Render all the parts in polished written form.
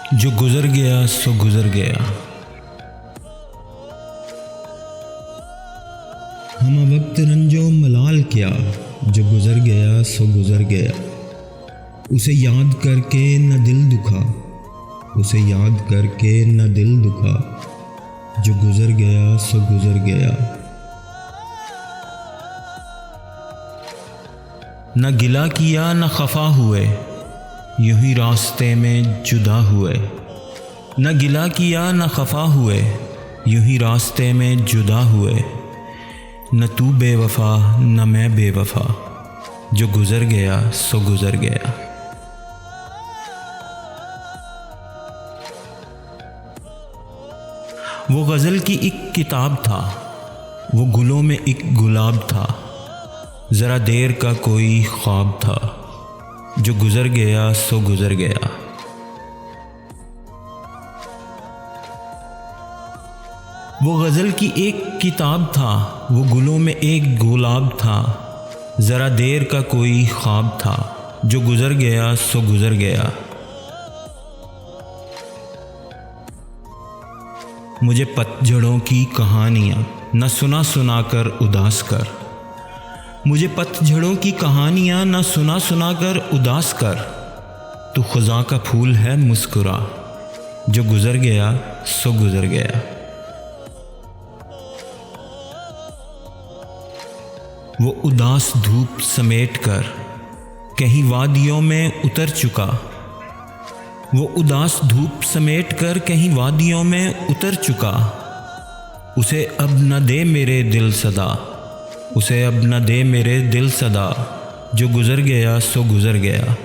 जो गुज़र गया सो गुज़र गया। हम वक्त रंजो मलाल क्या, जो गुज़र गया सो गुज़र गया। उसे याद करके न दिल दुखा, उसे याद करके न दिल दुखा। जो गुज़र गया सो गुज़र गया। न गिला किया न खफा हुए, यूं ही रास्ते में जुदा हुए। न गिला किया न खफा हुए, यूं ही रास्ते में जुदा हुए। न तू बेवफा न मैं बेवफा, जो गुज़र गया सो गुज़र गया। वो गज़ल की एक किताब था, वो गुलों में एक गुलाब था। ज़रा देर का कोई ख्वाब था, जो गुज़र गया सो गुज़र गया। वो गज़ल की एक किताब था, वो गुलों में एक गुलाब था। ज़रा देर का कोई ख्वाब था, जो गुज़र गया सो गुज़र गया। मुझे पतझड़ों की कहानियाँ न सुना सुना कर उदास कर। मुझे पतझड़ों की कहानियाँ न सुना सुना कर उदास कर। तू ख़ुज़ा का फूल है मुस्कुरा, जो गुज़र गया सो गुज़र गया। वो उदास धूप समेट कर कहीं वादियों में उतर चुका। वो उदास धूप समेट कर कहीं वादियों में उतर चुका। उसे अब न दे मेरे दिल सदा, उसे अब न दे मेरे दिल सदा। जो गुज़र गया सो गुज़र गया।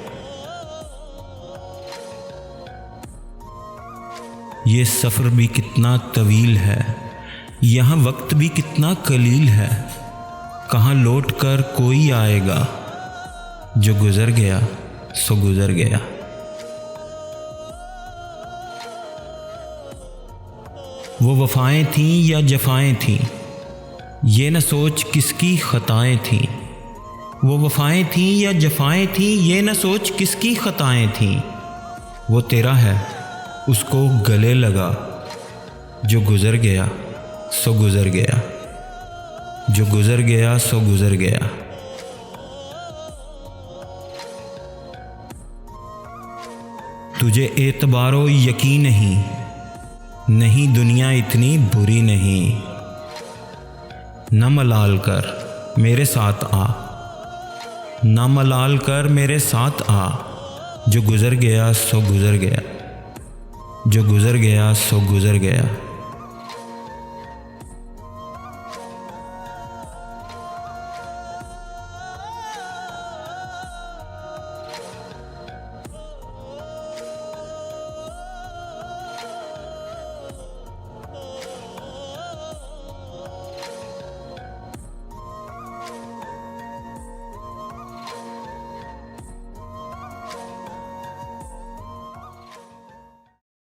ये सफ़र भी कितना तवील है, यहाँ वक्त भी कितना कलील है। कहाँ लौट कर कोई आएगा, जो गुज़र गया सो गुज़र गया। वो वफ़ाएं थीं या जफ़ाएं थीं, ये न सोच किसकी ख़ताएं थीं। वो वफ़ाएं थीं या जफ़ाएं थीं, ये न सोच किसकी ख़ताएं थीं। वो तेरा है उसको गले लगा, जो गुज़र गया सो गुज़र गया। जो गुज़र गया सो गुज़र गया। तुझे एतबारो यकीन नहीं दुनिया इतनी बुरी नहीं। न मलाल कर मेरे साथ आ, न मलाल कर मेरे साथ आ। जो गुज़र गया सो गुज़र गया। जो गुज़र गया सो गुज़र गया।